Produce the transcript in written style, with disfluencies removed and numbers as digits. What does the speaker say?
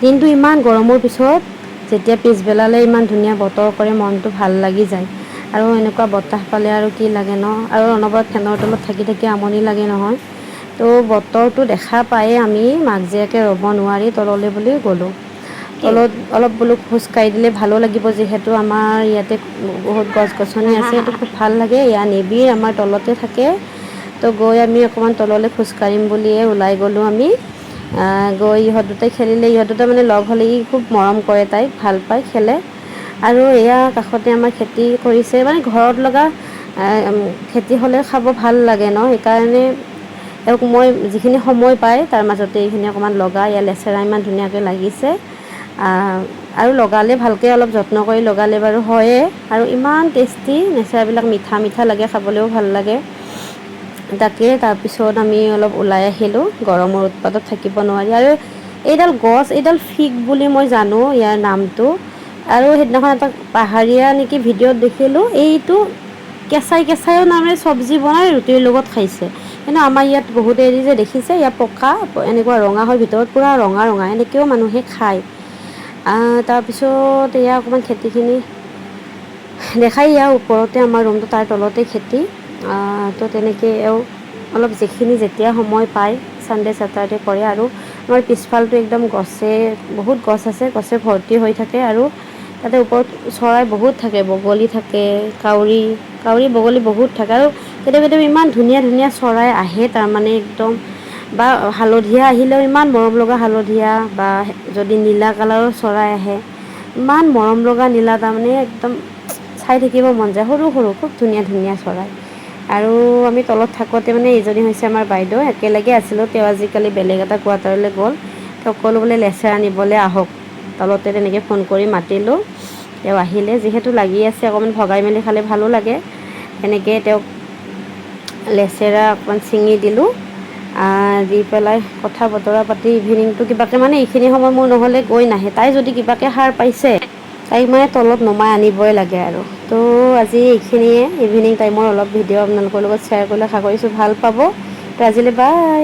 দিনটো ইমান গৰমৰ পিছত যেতিয়া পিছবেলালৈ ইমান ধুনীয়া বতৰ কৰে মনটো ভাল লাগি যায়। আৰু এনেকুৱা বতাহ পালে আৰু কি লাগে ন, আৰু অনবৰত ফেনৰ তলত থাকি থাকি আমনি লাগে নহয়। তো বতৰটো দেখা পায়ে আমি মাক জীয়েকে ৰ'ব নোৱাৰি তললৈ বুলি গ'লোঁ। তলত অলপ বোলো খোজকাঢ়ি দিলে ভালো লাগিব, যিহেতু আমাৰ ইয়াতে বহুত গছ গছনি আছে, সেইটো খুব ভাল লাগে। ইয়াৰ নিবিড় আমাৰ তলতে থাকে। তো গৈ আমি অকণমান তললৈ খোজকাঢ়িম বুলিয়ে ওলাই গ'লোঁ আমি। গৈ ইহঁত দুটাই খেলিলে, ইহঁত দুটা মানে লগ হ'লে ই খুব মৰম কৰে, তাইক ভাল পায়, খেলে। আৰু এয়া কাষতে আমাৰ খেতি কৰিছে, মানে ঘৰত লগা খেতি হ'লে খাব ভাল লাগে ন, সেইকাৰণে তেওঁক মই যিখিনি সময় পায় তাৰ মাজতে এইখিনি অকণমান লগাই, ইয়াৰ লেচেৰা ইমান ধুনীয়াকৈ লাগিছে। আৰু লগালে ভালকৈ অলপ যত্ন কৰি লগালে বাৰু হয়ে, আৰু ইমান টেষ্টি লেচেৰাবিলাক, মিঠা মিঠা লাগে, খাবলৈও ভাল লাগে। তাকে তাৰপিছত আমি অলপ ওলাই আহিলোঁ, গৰমৰ উৎপাতত থাকিব নোৱাৰি। আৰু এইডাল গছ, এইডাল ফিগ বুলি মই জানো ইয়াৰ নামটো। আৰু সেইদিনাখন এটা পাহাৰীয়া নেকি ভিডিঅ'ত দেখিলোঁ, এইটো কেঁচাই কেঁচাইও তাৰমানে চব্জি বনাই ৰুটিৰ লগত খাইছে। কিন্তু আমাৰ ইয়াত বহুত এৰি যে দেখিছে, ইয়াত পকা এনেকুৱা ৰঙা হয়, ভিতৰত পূৰা ৰঙা ৰঙা, এনেকৈও মানুহে খায়। তাৰপিছত এয়া অকণমান খেতিখিনি দেখাই, ইয়াৰ ওপৰতে আমাৰ ৰুমটো, তাৰ তলতে খেতি। তো তেনেকৈ অলপ যিখিনি যেতিয়া সময় পায় ছানডে' ছেটাৰডে কৰে। আৰু আমাৰ পিছফালটো একদম গছে, বহুত গছ আছে, গছে ভৰ্তি হৈ থাকে। আৰু তাতে ওপৰত চৰাই বহুত থাকে, বগলী থাকে, কাউৰী বগলী বহুত থাকে। আৰু কেতিয়াবা কেতিয়াবা ইমান ধুনীয়া ধুনীয়া চৰাই আহে, তাৰমানে একদম, বা হালধীয়া আহিলেও ইমান মৰম লগা হালধীয়া, বা যদি নীলা কালাৰৰ চৰাই আহে, ইমান মৰম লগা নীলা, তাৰমানে একদম চাই থাকিব মন যায়। সৰু সৰু খুব ধুনীয়া ধুনীয়া চৰাই। আৰু আমি তলত থাকোঁতে মানে এইজনী হৈছে আমাৰ বাইদেউ, একেলগে আছিলোঁ। তেওঁ আজিকালি বেলেগ এটা কোৱাৰ্টাৰলৈ গ'ল। তেওঁক ক'লোঁ বোলে লেচেৰা নিবলৈ আহক, তলতে তেনেকৈ ফোন কৰি মাতিলোঁ। তেওঁ আহিলে, যিহেতু লাগি আছে অকণমান ভগাই মেলি খালে ভালো লাগে। সেনেকৈ তেওঁক লেচেৰা অকণমান ছিঙি দিলোঁ। দি পেলাই কথা বতৰা পাতি ইভিনিংটো কিবাকৈ, মানে এইখিনি সময় মোৰ নহ'লে গৈ নাহে। তাই যদি কিবাকৈ সাৰ পাইছে, তাইক মানে তলত নমাই আনিবই লাগে আৰু। তো আজি এইখিনিয়ে, ইভিনিং টাইমৰ অলপ ভিডিঅ' আপোনালোকৰ লগত শ্বেয়াৰ কৰিলোঁ, আশা কৰিছোঁ ভাল পাব। তো আজিলৈ বাই।